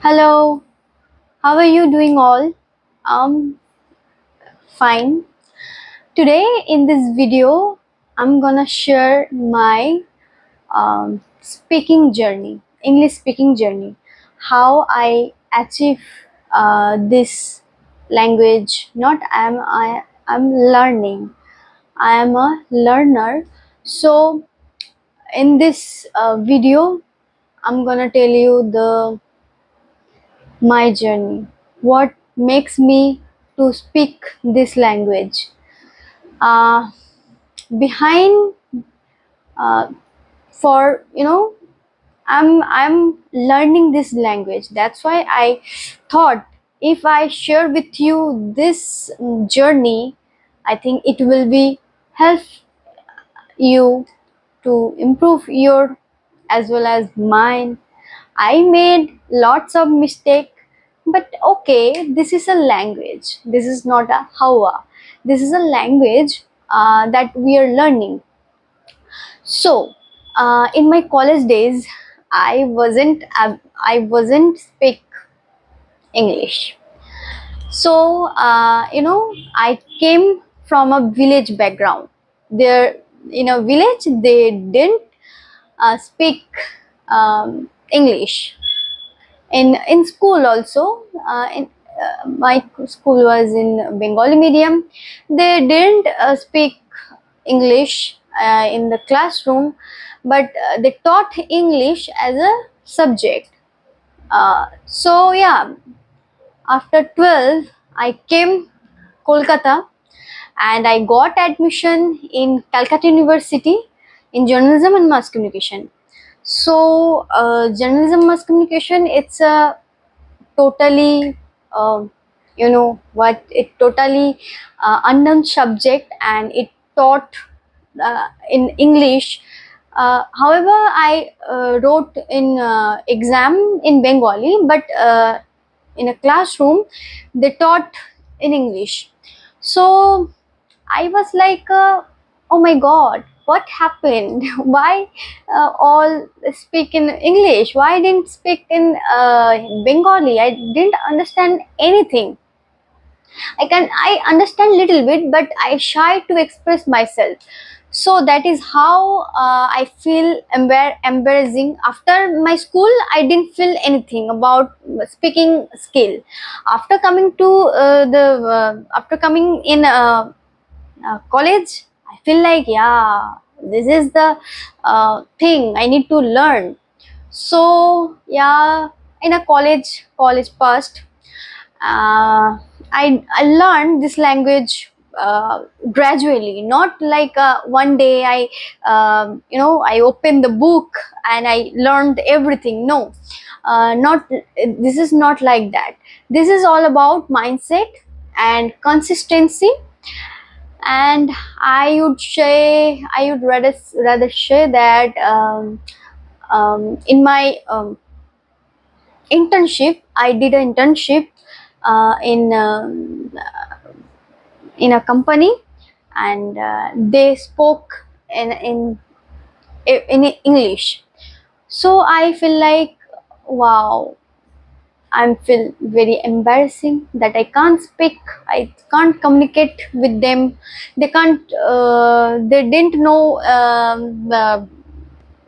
Hello, how are you doing all? Um, Fine. Today in this video, I'm gonna share my speaking journey, English speaking journey, how I achieve this language. Not I'm learning. I am a learner. So in this video, I'm gonna tell you the my journey, what makes me to speak this language. uh, Behind uh, for I'm learning this language. That's why I thought if I share with you this journey, I think it will be help you to improve your as well as mine. I made lots of mistake, but okay, this is a language. This is not a Hawa. This is a language that we are learning. So, in my college days, I wasn't speak English. So, I came from a village background. There, in a village, they didn't speak English. In school also, my school was in Bengali medium. They didn't speak English in the classroom, but they taught English as a subject. So yeah, after 12 I came Kolkata and I got admission in Calcutta University in journalism and mass communication. So journalism mass communication, it's a totally what it totally unknown subject, and it taught in English. However, I wrote in exam in Bengali, but in a classroom they taught in English. So I was like, oh my god, what happened? Why all speak in English? Why didn't speak in Bengali? I didn't understand anything. I understand little bit, but I shy to express myself. So that is how I feel embarrassing. After my school, I didn't feel anything about speaking skill. After coming to the after coming in college, I feel like, yeah, this is the thing I need to learn. So yeah, in a college past, I learned this language gradually, not like one day I opened the book and I learned everything. No, not this is not like that. This is all about mindset and consistency. And I would rather say that in my internship, I did an internship in a company, and they spoke in English. So I feel like, wow, I feel very embarrassing that I can't speak, I can't communicate with them. They can't, they didn't know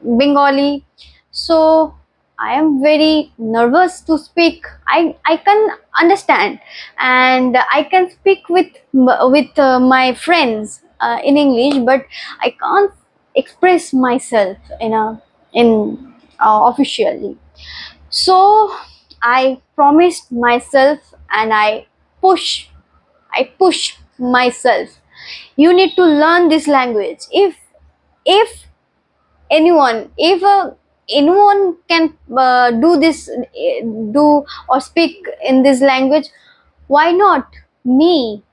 Bengali. So I am very nervous to speak. I can understand and I can speak with my friends in English, but I can't express myself in officially. So I promised myself and I push myself. You need to learn this language. If anyone can do this, do or speak in this language, why not me?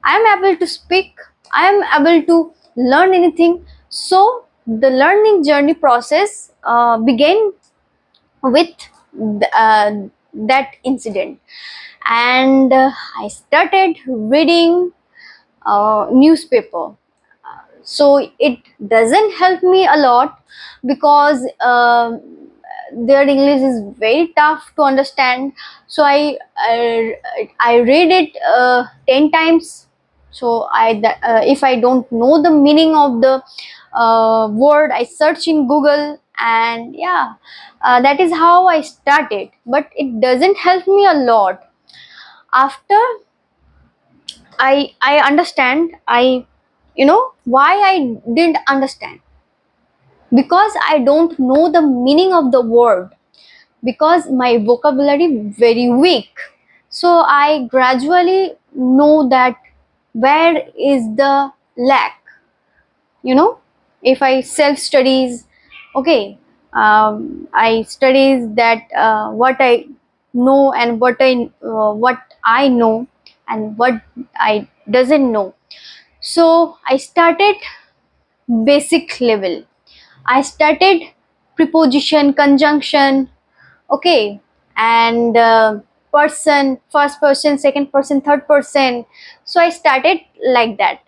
I am able to speak, I am able to learn anything. So the learning journey process began with that incident. And I started reading newspaper. So it doesn't help me a lot because their English is very tough to understand. So I read it 10 times. So if I don't know the meaning of the word, I search in Google, and yeah, that is how I started. But it doesn't help me a lot. After I understand, why I didn't understand, because I don't know the meaning of the word, because my vocabulary very weak. So I gradually know that where is the lack. If I self studies, okay, I studies that what I know, and what I know, and what I doesn't know. So I started basic level. I started preposition, conjunction, okay, and person, first person, second person, third person. So I started like that.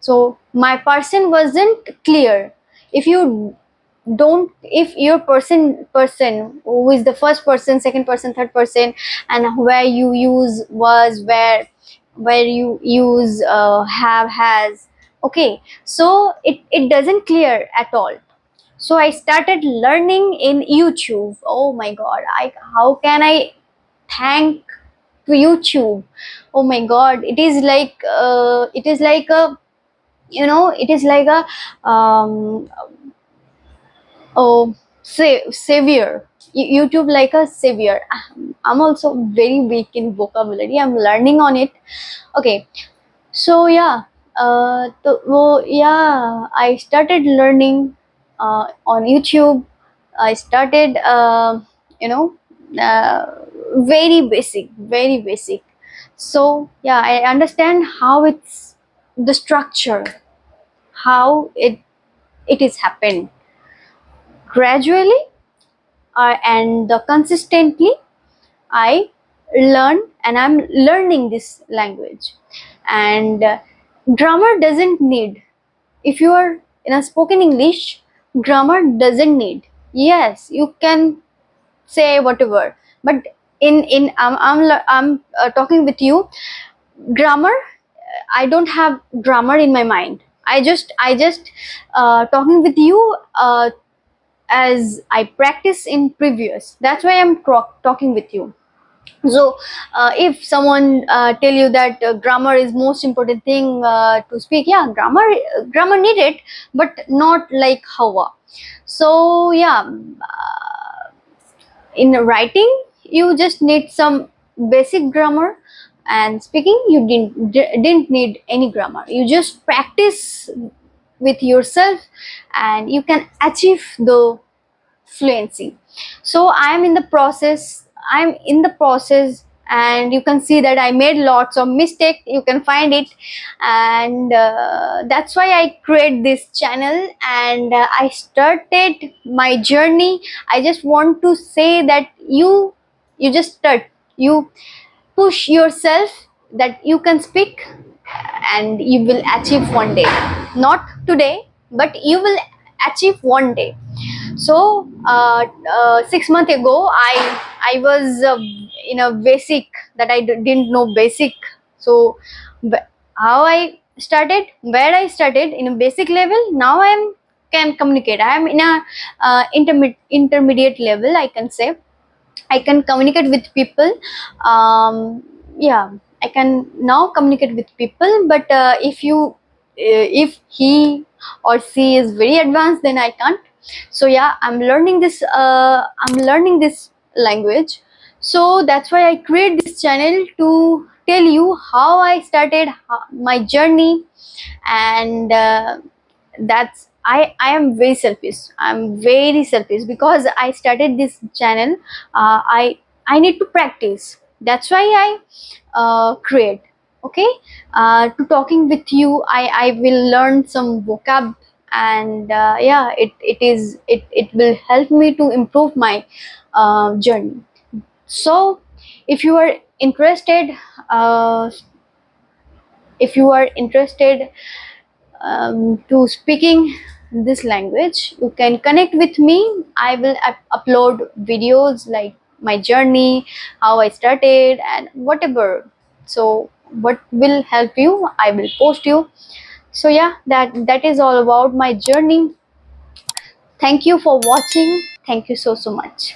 So my person wasn't clear. If you don't, if your person who is the first person, second person, third person, and where you use was, where you use have, has, okay, so it doesn't clear at all. So I started learning in YouTube. Oh my god, I how can I thank to YouTube? Oh my god, it is like a, it is like a oh, savior. YouTube like a savior. I'm also very weak in vocabulary, I'm learning on it. Okay, so yeah, I started learning on YouTube. I started you know uh, very basic. So yeah, I understand how it's the structure, how it is happened gradually, and consistently. I learn, and I'm learning this language. And grammar doesn't need, if you are in a spoken English, grammar doesn't need. Yes, you can say whatever, but I'm talking with you. Grammar, I don't have grammar in my mind. I just talking with you as I practice in previous. That's why I'm talking with you. So if someone tell you that grammar is most important thing to speak, yeah, grammar needed, but not like Hawa. So yeah, in writing you just need some basic grammar, and speaking you didn't need any grammar. You just practice with yourself, and you can achieve the fluency. So I'm in the process, and you can see that I made lots of mistake. You can find it, and that's why I create this channel, and I started my journey. I just want to say that you just start, you push yourself, that you can speak, and you will achieve one day. Not today, but you will achieve one day. So 6 months ago, I was in a basic, that I didn't know basic. So how I started, where I started in a basic level, now I am can communicate. I am in a intermediate level, I can say. I can communicate with people. Yeah, I can now communicate with people. But if he or she is very advanced, then I can't. So yeah, I'm learning this. I'm learning this language. So that's why I create this channel to tell you how I started my journey, and that's I am very selfish. I'm very selfish because I started this channel. I need to practice. That's why I create. Okay, to talking with you, I will learn some vocab, and yeah, it will help me to improve my journey. So if you are interested, uh, if you are interested to speaking, this language. You can connect with me. I will upload videos like my journey, how I started, and whatever. So what will help you, I will post you. So yeah, that is all about my journey. Thank you for watching. Thank you so much.